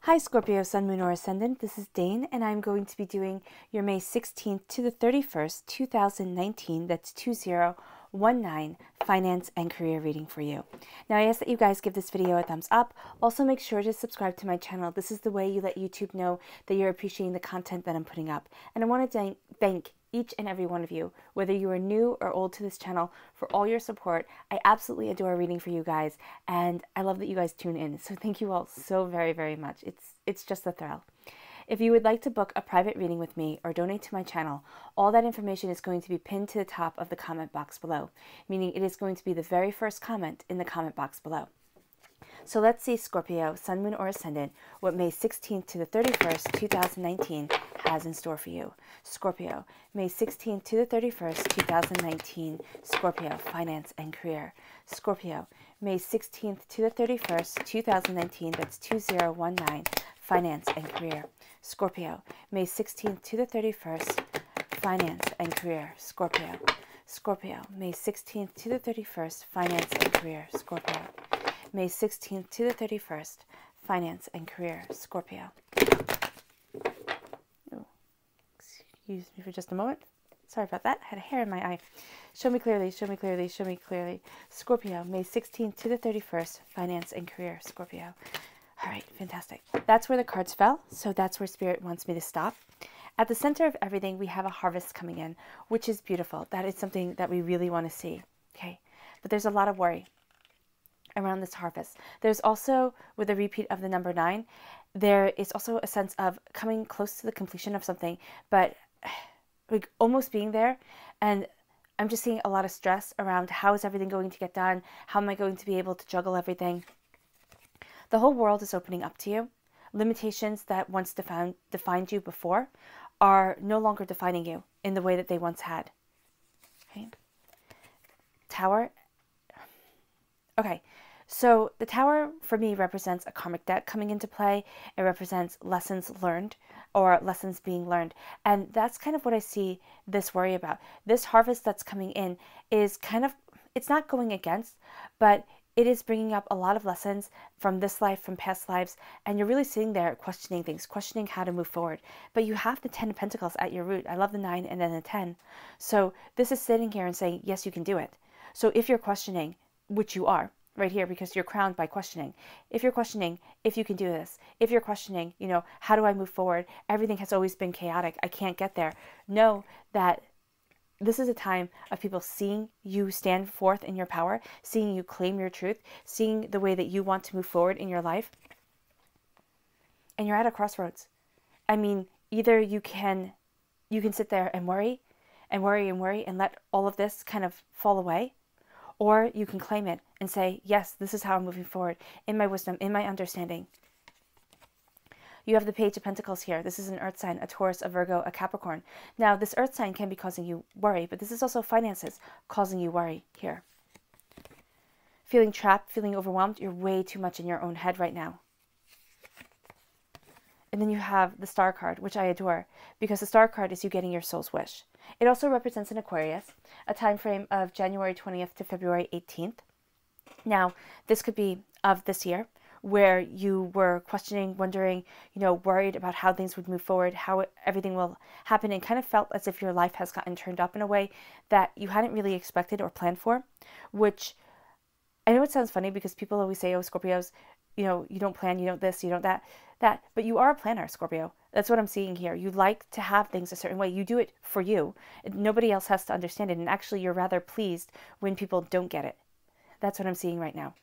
Hi Scorpio, Sun, Moon, or Ascendant. This is Dane, and I'm going to be doing your May 16th to the 31st, 2019, that's 2019, finance and career reading for you. Now, I ask that you guys give this video a thumbs up. Also, make sure to subscribe to my channel. This is the way you let YouTube know that you're appreciating the content that I'm putting up. And I want to thank each and every one of you, whether you are new or old to this channel, for all your support. I absolutely adore reading for you guys, and I love that you guys tune in. So thank you all so very, very much. It's just a thrill. If you would like to book a private reading with me or donate to my channel, all that information is going to be pinned to the top of the comment box below, meaning it is going to be the very first comment in the comment box below. So let's see, Scorpio, Sun, Moon, or Ascendant, what May 16th to the 31st, 2019 has in store for you. Scorpio, May 16th to the 31st, 2019, Scorpio, finance and career. Scorpio, May 16th to the 31st, 2019, that's 2019, finance and career. Scorpio, May 16th to the 31st, finance and career. Scorpio, Scorpio, May 16th to the 31st, finance and career. Scorpio, May 16th to the 31st, finance and career. Scorpio. Oh, excuse me for just a moment. Sorry about that. I had a hair in my eye. Show me clearly, show me clearly, show me clearly. Scorpio, May 16th to the 31st, finance and career. Scorpio. All right, fantastic. That's where the cards fell, so that's where Spirit wants me to stop. At the center of everything, we have a harvest coming in, which is beautiful. That is something that we really want to see, okay? But there's a lot of worry around this harvest. There's also, with a repeat of the number 9, there is also a sense of coming close to the completion of something, but like almost being there. And I'm just seeing a lot of stress around how is everything going to get done? How am I going to be able to juggle everything? The whole world is opening up to you. Limitations that once defined you before are no longer defining you in the way that they once had. Okay. Tower. Okay. So the Tower for me represents a karmic debt coming into play. It represents lessons learned or lessons being learned. And that's kind of what I see this worry about. This harvest that's coming in is kind of, it's not going against, but it is bringing up a lot of lessons from this life, from past lives. And you're really sitting there questioning things, questioning how to move forward. But you have the 10 of Pentacles at your root. I love the 9 and then the 10. So this is sitting here and saying, yes, you can do it. So if you're questioning, which you are, right here, because you're crowned by questioning. If you're questioning if you can do this, if you're questioning, you know, how do I move forward? Everything has always been chaotic. I can't get there. Know that this is a time of people seeing you stand forth in your power, seeing you claim your truth, seeing the way that you want to move forward in your life. And you're at a crossroads. I mean, either you can sit there and worry and worry and worry and let all of this kind of fall away, or you can claim it and say, yes, this is how I'm moving forward in my wisdom, in my understanding. You have the Page of Pentacles here. This is an earth sign, a Taurus, a Virgo, a Capricorn. Now, this earth sign can be causing you worry, but this is also finances causing you worry here. Feeling trapped, feeling overwhelmed. You're way too much in your own head right now. And then you have the Star card, which I adore, because the Star card is you getting your soul's wish. It also represents an Aquarius, a time frame of January 20th to February 18th. Now, this could be of this year, where you were questioning, wondering, you know, worried about how things would move forward, how everything will happen, and kind of felt as if your life has gotten turned up in a way that you hadn't really expected or planned for, which I know it sounds funny because people always say, oh, Scorpios, you know, you don't plan, you don't this, you don't that, but you are a planner, Scorpio. That's what I'm seeing here. You like to have things a certain way. You do it for you. Nobody else has to understand it. And actually, you're rather pleased when people don't get it. That's what I'm seeing right now.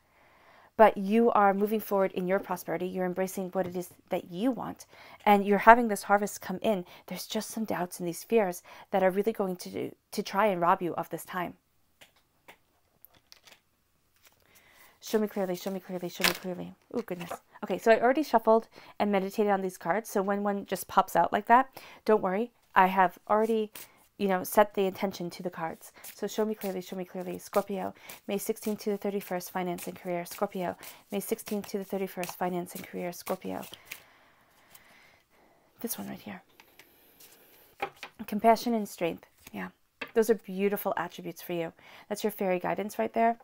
But you are moving forward in your prosperity. You're embracing what it is that you want. And you're having this harvest come in. There's just some doubts and these fears that are really going to try and rob you of this time. Show me clearly, show me clearly, show me clearly. Oh, goodness. Okay, so I already shuffled and meditated on these cards. So when one just pops out like that, don't worry. I have already, you know, set the intention to the cards. So show me clearly, show me clearly. Scorpio, May 16th to the 31st, finance and career. Scorpio, May 16th to the 31st, finance and career. Scorpio. This one right here. Compassion and strength. Yeah, those are beautiful attributes for you. That's your fairy guidance right there.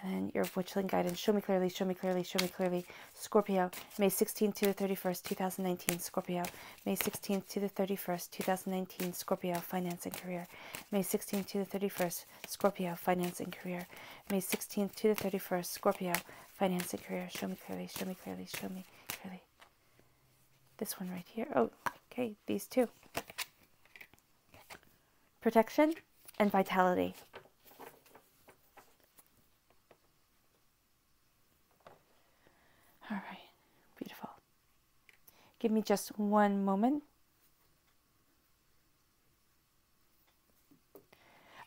And then your witchling guidance. Show me clearly, show me clearly, show me clearly. Scorpio, May 16th to the 31st, 2019. Scorpio, May 16th to the 31st, 2019. Scorpio, finance and career. May 16th to the 31st, Scorpio, finance and career. May 16th to the 31st, Scorpio, finance and career. Show me clearly, show me clearly, show me clearly. This one right here. Oh, okay, these two. Protection and vitality. All right, beautiful. Give me just one moment.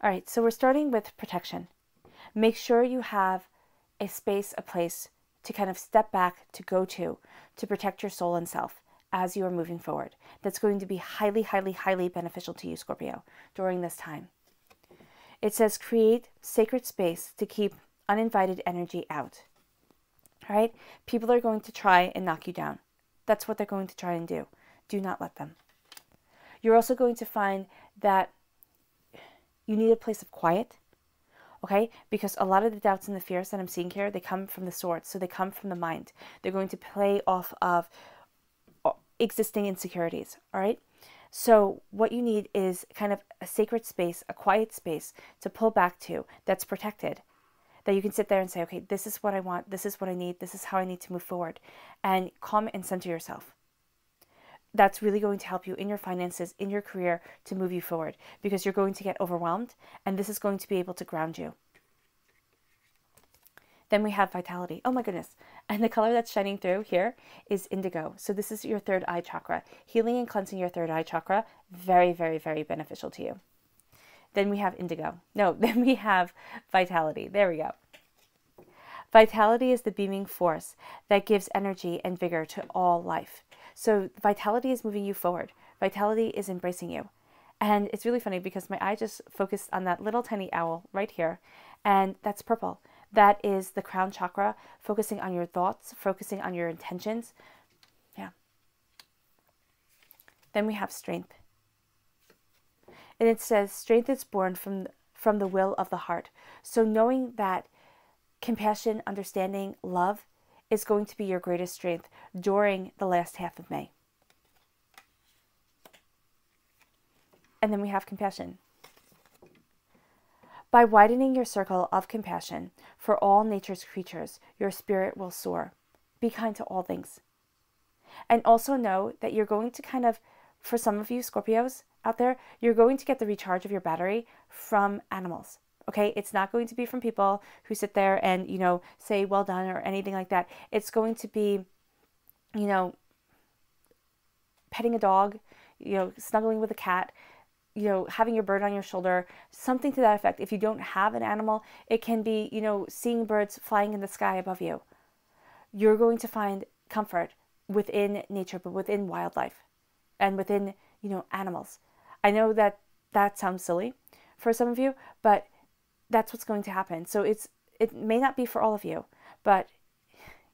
All right, so we're starting with protection. Make sure you have a space, a place to kind of step back, to go to protect your soul and self as you are moving forward. That's going to be highly, highly, highly beneficial to you, Scorpio, during this time. It says create sacred space to keep uninvited energy out. All right? People are going to try and knock you down. That's what they're going to try and do. Do not let them. You're also going to find that you need a place of quiet, okay? Because a lot of the doubts and the fears that I'm seeing here, they come from the swords, so they come from the mind. They're going to play off of existing insecurities, all right? So what you need is kind of a sacred space, a quiet space to pull back to that's protected, that you can sit there and say, okay, this is what I want, this is what I need, this is how I need to move forward, and calm and center yourself. That's really going to help you in your finances, in your career, to move you forward, because you're going to get overwhelmed, and this is going to be able to ground you. Then we have vitality. Oh my goodness. And the color that's shining through here is indigo. So this is your third eye chakra. Healing and cleansing your third eye chakra, very, very, very beneficial to you. Then we have indigo. No, then we have vitality. There we go. Vitality is the beaming force that gives energy and vigor to all life. So vitality is moving you forward. Vitality is embracing you. And it's really funny because my eye just focused on that little tiny owl right here. And that's purple. That is the crown chakra, focusing on your thoughts, focusing on your intentions. Yeah. Then we have strength. And it says, strength is born from the will of the heart. So knowing that compassion, understanding, love is going to be your greatest strength during the last half of May. And then we have compassion. By widening your circle of compassion for all nature's creatures, your spirit will soar. Be kind to all things. And also know that you're going to kind of, for some of you Scorpios out there, you're going to get the recharge of your battery from animals. Okay, it's not going to be from people who sit there and, you know, say well done or anything like that. It's going to be, you know, petting a dog, you know, snuggling with a cat, you know, having your bird on your shoulder, something to that effect. If you don't have an animal, it can be, you know, seeing birds flying in the sky above you. You're going to find comfort within nature, but within wildlife and within, you know, animals. I know that that sounds silly for some of you, but that's what's going to happen. So it may not be for all of you, but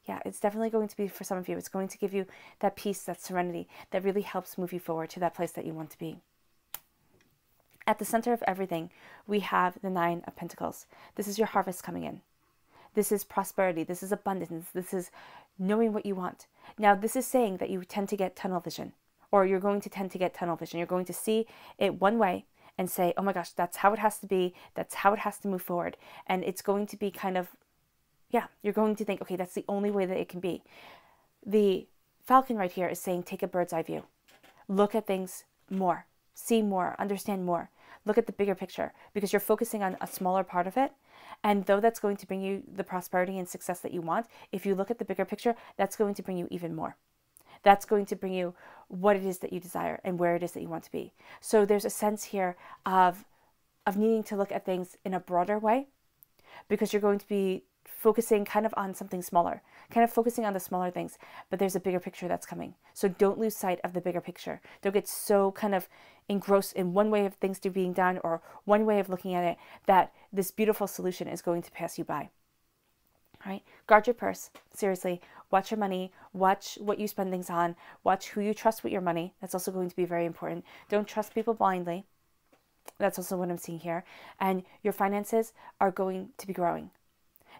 yeah, it's definitely going to be for some of you. It's going to give you that peace, that serenity that really helps move you forward to that place that you want to be. At the center of everything, we have the Nine of Pentacles. This is your harvest coming in. This is prosperity. This is abundance. This is knowing what you want. Now, this is saying that you tend to get tunnel vision, or you're going to tend to get tunnel vision. You're going to see it one way and say, oh my gosh, that's how it has to be. That's how it has to move forward. And it's going to be kind of, yeah, you're going to think, okay, that's the only way that it can be. The falcon right here is saying, take a bird's eye view. Look at things more. See more, understand more. Look at the bigger picture, because you're focusing on a smaller part of it. And though that's going to bring you the prosperity and success that you want, if you look at the bigger picture, that's going to bring you even more. That's going to bring you what it is that you desire and where it is that you want to be. So there's a sense here of needing to look at things in a broader way, because you're going to be focusing kind of on something smaller, kind of focusing on the smaller things, but there's a bigger picture that's coming. So don't lose sight of the bigger picture. Don't get so kind of engrossed in one way of things to being done or one way of looking at it that this beautiful solution is going to pass you by. All right? Guard your purse. Seriously, watch your money, watch what you spend things on, watch who you trust with your money. That's also going to be very important. Don't trust people blindly. That's also what I'm seeing here. And your finances are going to be growing.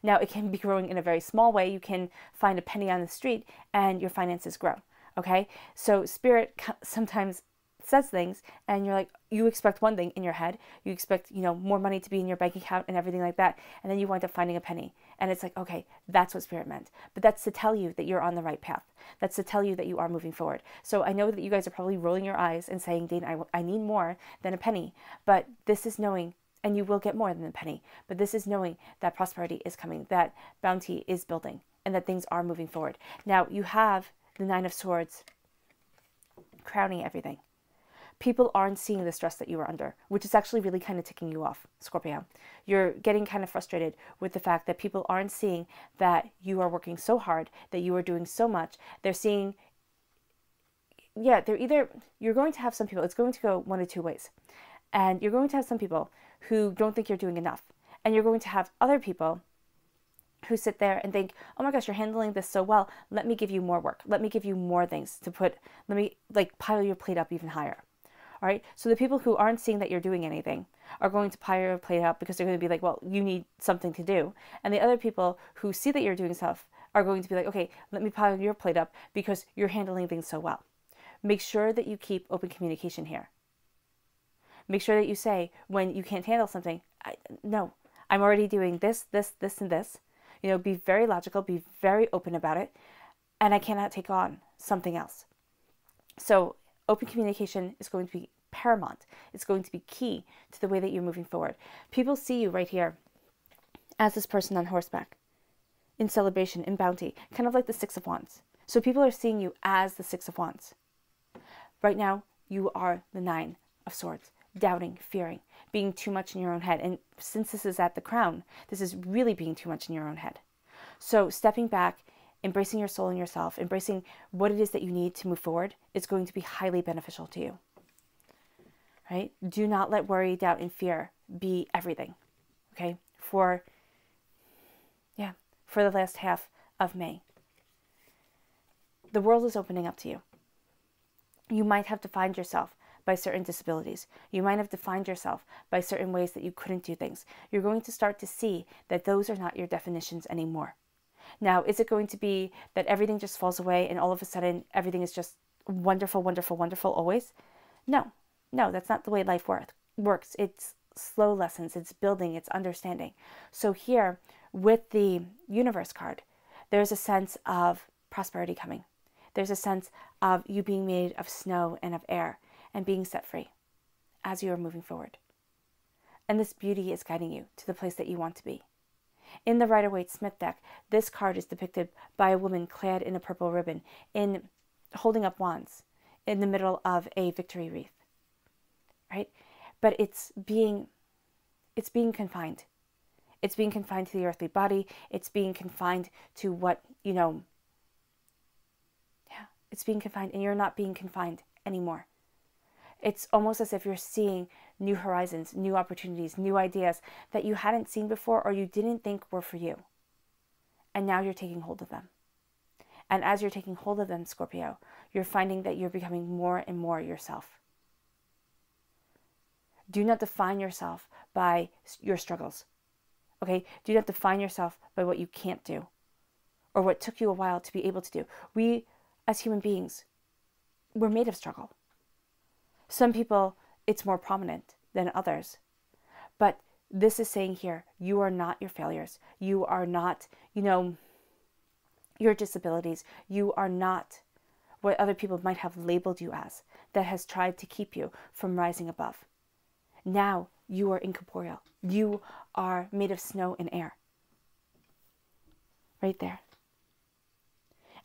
Now, it can be growing in a very small way. You can find a penny on the street and your finances grow. Okay. So Spirit sometimes says things and you're like, you expect one thing in your head. You expect, more money to be in your bank account and everything like that. And then you wind up finding a penny. And it's like, okay, that's what Spirit meant. But that's to tell you that you're on the right path. That's to tell you that you are moving forward. So I know that you guys are probably rolling your eyes and saying, Dane, I need more than a penny. But this is knowing, and you will get more than a penny. But this is knowing that prosperity is coming, that bounty is building, and that things are moving forward. Now, you have the Nine of Swords crowning everything. People aren't seeing the stress that you are under, which is actually really kind of ticking you off, Scorpio. You're getting kind of frustrated with the fact that people aren't seeing that you are working so hard, that you are doing so much. They're seeing, you're going to have some people, it's going to go one of two ways. And you're going to have some people who don't think you're doing enough. And you're going to have other people who sit there and think, oh my gosh, you're handling this so well. Let me give you more work. Let me give you more things to put, let me pile your plate up even higher. All right. So the people who aren't seeing that you're doing anything are going to pile your plate up because they're going to be like, well, you need something to do. And the other people who see that you're doing stuff are going to be like, okay, let me pile your plate up because you're handling things so well. Make sure that you keep open communication here. Make sure that you say when you can't handle something, no, I'm already doing this, this, this, and this. Be very logical, be very open about it. And I cannot take on something else. So open communication is going to be paramount. It's going to be key to the way that you're moving forward. People see you right here as this person on horseback, in celebration, in bounty, kind of like the Six of Wands. So people are seeing you as the Six of Wands. Right now, you are the Nine of Swords, doubting, fearing, being too much in your own head. And since this is at the crown, this is really being too much in your own head. So stepping back, embracing your soul and yourself, embracing what it is that you need to move forward is going to be highly beneficial to you. Right? Do not let worry, doubt, and fear be everything. Okay? For the last half of May. The world is opening up to you. You might have defined yourself by certain disabilities. You might have defined yourself by certain ways that you couldn't do things. You're going to start to see that those are not your definitions anymore. Now, is it going to be that everything just falls away and all of a sudden everything is just wonderful, wonderful, wonderful always? No, that's not the way life works. It's slow lessons, it's building, it's understanding. So here with the Universe card, there's a sense of prosperity coming. There's a sense of you being made of snow and of air and being set free as you are moving forward. And this beauty is guiding you to the place that you want to be. In the Rider-Waite-Smith deck, this card is depicted by a woman clad in a purple ribbon, holding up wands in the middle of a victory wreath. Right? But it's being confined. It's being confined to the earthly body. It's being confined to what, it's being confined, and you're not being confined anymore. It's almost as if you're seeing new horizons, new opportunities, new ideas that you hadn't seen before or you didn't think were for you. And now you're taking hold of them. And as you're taking hold of them, Scorpio, you're finding that you're becoming more and more yourself. Do not define yourself by your struggles. Okay? Do not define yourself by what you can't do or what took you a while to be able to do. We, as human beings, we're made of struggle. Some people, it's more prominent than others. But this is saying here, you are not your failures. You are not, your disabilities. You are not what other people might have labeled you as that has tried to keep you from rising above. Now you are incorporeal. You are made of snow and air. Right there.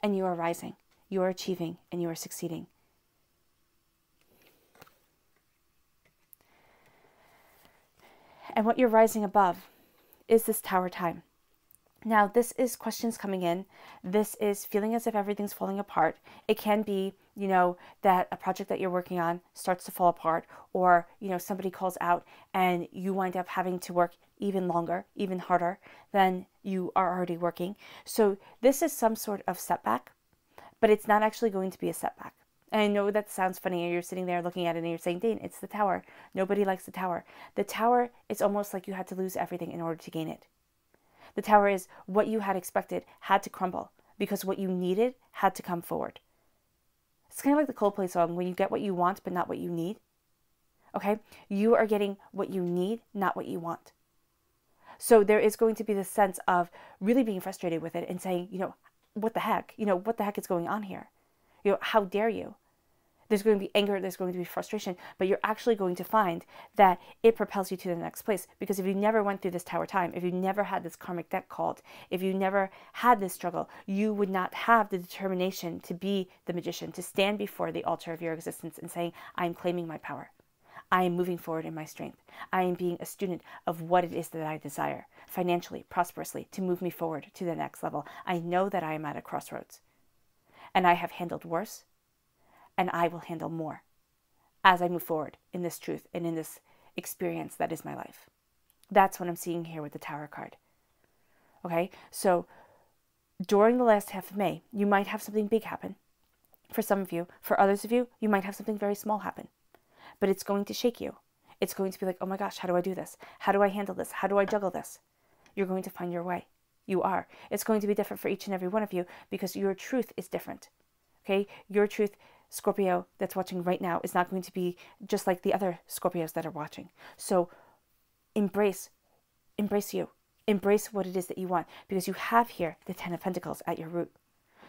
And you are rising. You are achieving and you are succeeding. And what you're rising above is this tower time. Now, this is questions coming in. This is feeling as if everything's falling apart. It can be, that a project that you're working on starts to fall apart, or, somebody calls out and you wind up having to work even longer, even harder than you are already working. So this is some sort of setback, but it's not actually going to be a setback. And I know that sounds funny, and you're sitting there looking at it and you're saying, Dane, it's the tower. Nobody likes the tower. The tower, it's almost like you had to lose everything in order to gain it. The Tower is what you had expected had to crumble because what you needed had to come forward. It's kind of like the Coldplay song, when you get what you want but not what you need. Okay? You are getting what you need, not what you want. So there is going to be this sense of really being frustrated with it and saying, what the heck? What the heck is going on here? How dare you? There's going to be anger, there's going to be frustration, but you're actually going to find that it propels you to the next place. Because if you never went through this Tower time, if you never had this karmic deck called, if you never had this struggle, you would not have the determination to be the magician, to stand before the altar of your existence and saying, I am claiming my power. I am moving forward in my strength. I am being a student of what it is that I desire, financially, prosperously, to move me forward to the next level. I know that I am at a crossroads, and I have handled worse, and I will handle more as I move forward in this truth and in this experience that is my life. That's what I'm seeing here with the Tower card. Okay, so during the last half of May, you might have something big happen. For some of you, for others of you, you might have something very small happen. But it's going to shake you. It's going to be like, oh my gosh, how do I do this? How do I handle this? How do I juggle this? You're going to find your way. You are. It's going to be different for each and every one of you because your truth is different. Okay? Your truth, Scorpio, that's watching right now, is not going to be just like the other Scorpios that are watching. So embrace you. Embrace what it is that you want, because you have here the Ten of Pentacles at your root.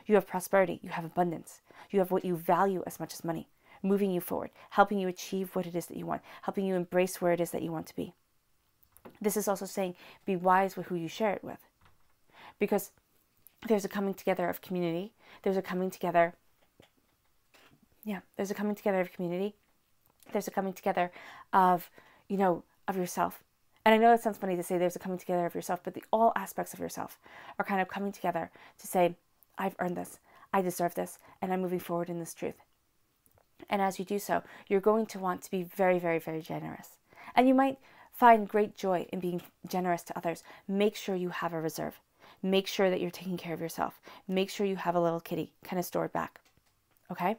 You have prosperity. You have abundance. You have what you value as much as money, moving you forward, helping you achieve what it is that you want, helping you embrace where it is that you want to be. This is also saying be wise with who you share it with, because there's a coming together of community. There's a coming together. There's a coming together of community. There's a coming together of, of yourself. And I know it sounds funny to say there's a coming together of yourself, but all aspects of yourself are kind of coming together to say, I've earned this, I deserve this, and I'm moving forward in this truth. And as you do so, you're going to want to be very, very, very generous. And you might find great joy in being generous to others. Make sure you have a reserve. Make sure that you're taking care of yourself. Make sure you have a little kitty kind of stored back. Okay?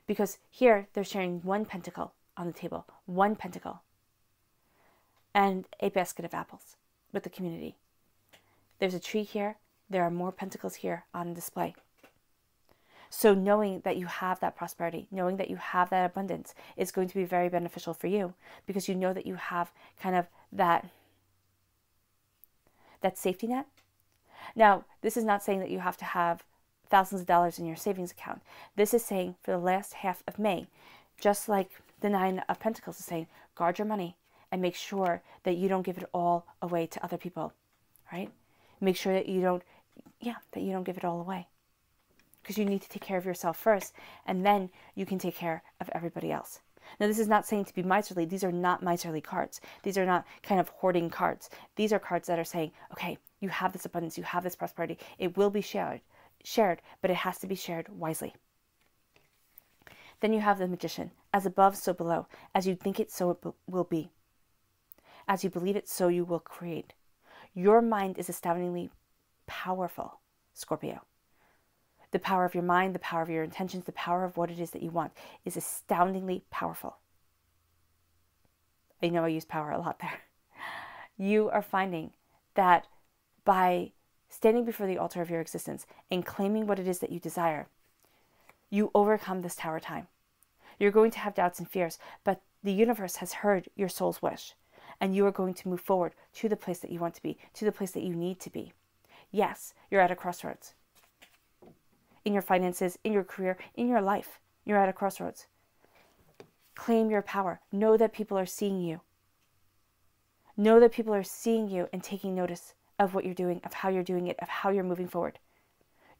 Because here they're sharing one pentacle on the table. One pentacle. And a basket of apples with the community. There's a tree here. There are more pentacles here on display. So knowing that you have that prosperity, knowing that you have that abundance is going to be very beneficial for you, because you know that you have kind of that safety net. Now, this is not saying that you have to have thousands of dollars in your savings account. This is saying for the last half of May, just like the Nine of Pentacles is saying, guard your money and make sure that you don't give it all away to other people, right? Make sure that you don't give it all away. Because you need to take care of yourself first, and then you can take care of everybody else. Now, this is not saying to be miserly. These are not miserly cards. These are not kind of hoarding cards. These are cards that are saying, okay, you have this abundance, you have this prosperity. It will be shared, but it has to be shared wisely. Then you have the Magician. As above, so below. As you think it, so it will be. As you believe it, so you will create. Your mind is astoundingly powerful, Scorpio. The power of your mind, the power of your intentions, the power of what it is that you want is astoundingly powerful. I know I use power a lot there. You are finding that by standing before the altar of your existence and claiming what it is that you desire, you overcome this Tower time. You're going to have doubts and fears, but the universe has heard your soul's wish, and you are going to move forward to the place that you want to be, to the place that you need to be. Yes, you're at a crossroads. In your finances, in your career, in your life, you're at a crossroads. Claim your power. Know that people are seeing you. Know that people are seeing you and taking notice of what you're doing, of how you're doing it, of how you're moving forward.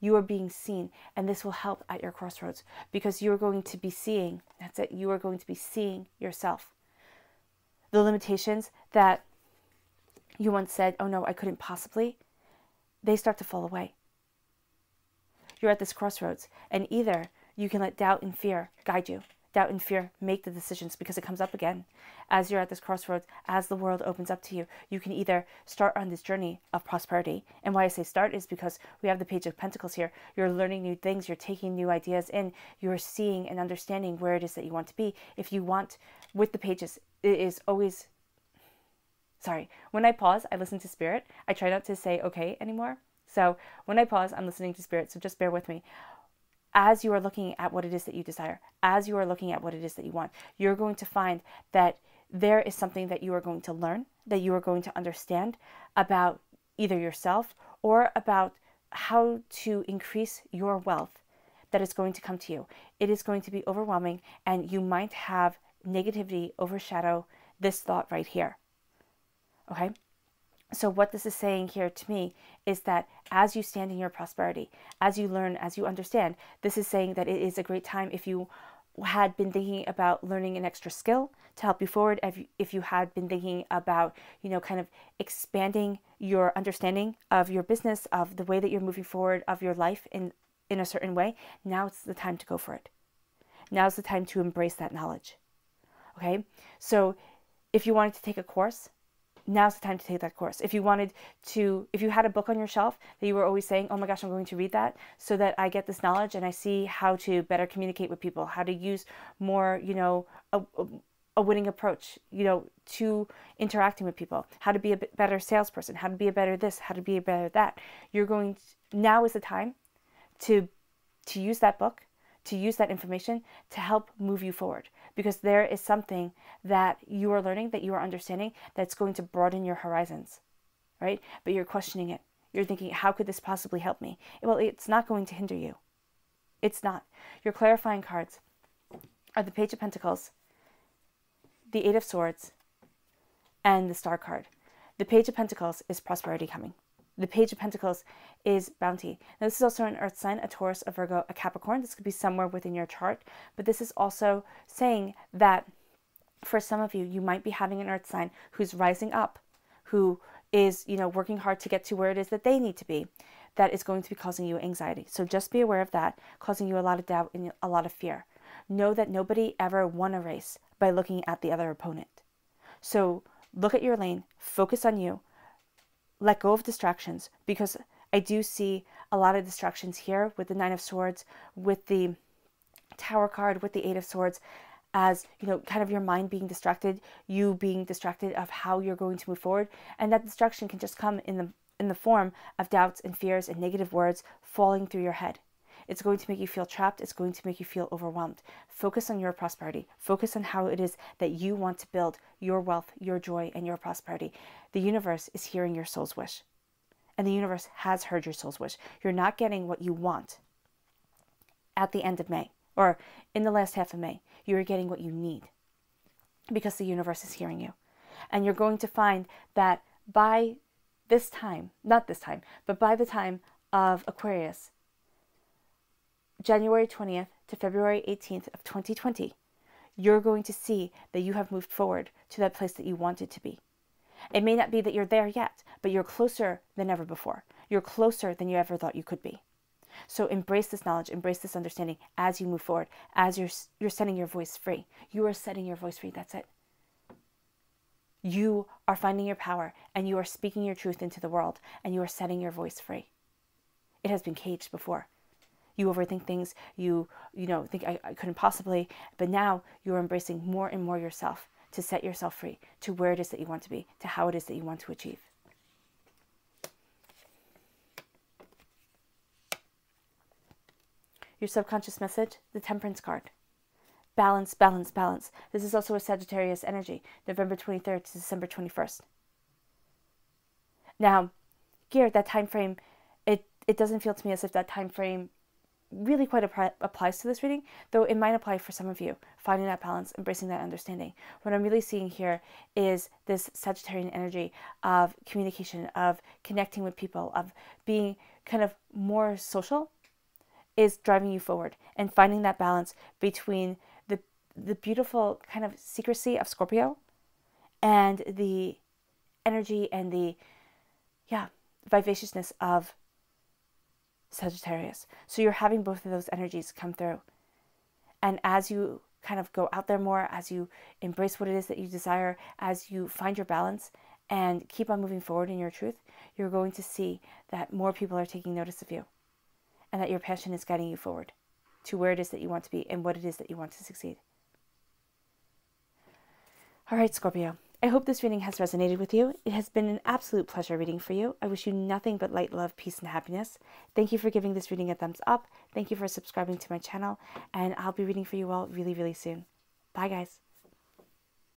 You are being seen, and this will help at your crossroads, because you're going to be seeing, that's it, you are going to be seeing yourself. The limitations that you once said, oh no, I couldn't possibly, they start to fall away. You're at this crossroads, and either you can let doubt and fear guide you. Doubt and fear make the decisions, because it comes up again. As you're at this crossroads, as the world opens up to you, you can either start on this journey of prosperity. And why I say start is because we have the Page of Pentacles here. You're learning new things. You're taking new ideas in. You're seeing and understanding where it is that you want to be. If you want, with the pages, it is always sorry, when I pause, I listen to spirit. I try not to say okay anymore. So when I pause, I'm listening to spirit. So just bear with me. As you are looking at what it is that you desire, as you are looking at what it is that you want, you're going to find that there is something that you are going to learn, that you are going to understand about either yourself or about how to increase your wealth that is going to come to you. It is going to be overwhelming, and you might have negativity overshadow this thought right here. Okay? So what this is saying here to me is that as you stand in your prosperity, as you learn, as you understand, this is saying that it is a great time if you had been thinking about learning an extra skill to help you forward, if you had been thinking about, kind of expanding your understanding of your business, of the way that you're moving forward, of your life in a certain way, now it's the time to go for it. Now's the time to embrace that knowledge. Okay? So if you wanted to take a course, now's the time to take that course. If you had a book on your shelf that you were always saying, oh my gosh, I'm going to read that so that I get this knowledge and I see how to better communicate with people, how to use more, a winning approach, to interacting with people, how to be a better salesperson, how to be a better this, how to be a better that. Now is the time to use that book, to use that information to help move you forward, because there is something that you are learning, that you are understanding, that's going to broaden your horizons, right? But you're questioning it. You're thinking, how could this possibly help me? Well, it's not going to hinder you. It's not. Your clarifying cards are the Page of Pentacles, the Eight of Swords, and the Star card. The Page of Pentacles is prosperity coming. The Page of Pentacles is bounty. Now, this is also an earth sign, a Taurus, a Virgo, a Capricorn. This could be somewhere within your chart, but this is also saying that for some of you, you might be having an earth sign who's rising up, who is, working hard to get to where it is that they need to be. That is going to be causing you anxiety. So just be aware of that, causing you a lot of doubt and a lot of fear. Know that nobody ever won a race by looking at the other opponent. So look at your lane, focus on you, let go of distractions, because I do see a lot of distractions here with the Nine of Swords, with the Tower card, with the Eight of Swords, as, kind of your mind being distracted, you being distracted of how you're going to move forward. And that distraction can just come in the form of doubts and fears and negative words falling through your head. It's going to make you feel trapped. It's going to make you feel overwhelmed. Focus on your prosperity. Focus on how it is that you want to build your wealth, your joy, and your prosperity. The universe is hearing your soul's wish. And the universe has heard your soul's wish. You're not getting what you want at the end of May, or in the last half of May. You are getting what you need, because the universe is hearing you. And you're going to find that by this time, not this time, but by the time of Aquarius, January 20th to February 18th of 2020, you're going to see that you have moved forward to that place that you wanted to be. It may not be that you're there yet, but you're closer than ever before. You're closer than you ever thought you could be. So embrace this knowledge, embrace this understanding as you move forward, as you're setting your voice free. You are setting your voice free, that's it. You are finding your power, and you are speaking your truth into the world, and you are setting your voice free. It has been caged before. You overthink things, you think I couldn't possibly, but now you're embracing more and more yourself to set yourself free to where it is that you want to be, to how it is that you want to achieve. Your subconscious message, the Temperance card. Balance, balance, balance. This is also a Sagittarius energy, November 23rd to December 21st. Now, here, that time frame, it doesn't feel to me as if that time frame really quite applies to this reading, though it might apply for some of you, finding that balance, embracing that understanding. What I'm really seeing here is this Sagittarian energy of communication, of connecting with people, of being kind of more social, is driving you forward, and finding that balance between the beautiful kind of secrecy of Scorpio and the energy and the vivaciousness of Sagittarius. So you're having both of those energies come through. And as you kind of go out there more, as you embrace what it is that you desire, as you find your balance and keep on moving forward in your truth, you're going to see that more people are taking notice of you, and that your passion is guiding you forward to where it is that you want to be and what it is that you want to succeed. All right, Scorpio. I hope this reading has resonated with you. It has been an absolute pleasure reading for you. I wish you nothing but light, love, peace, and happiness. Thank you for giving this reading a thumbs up. Thank you for subscribing to my channel. And I'll be reading for you all really, really soon. Bye, guys.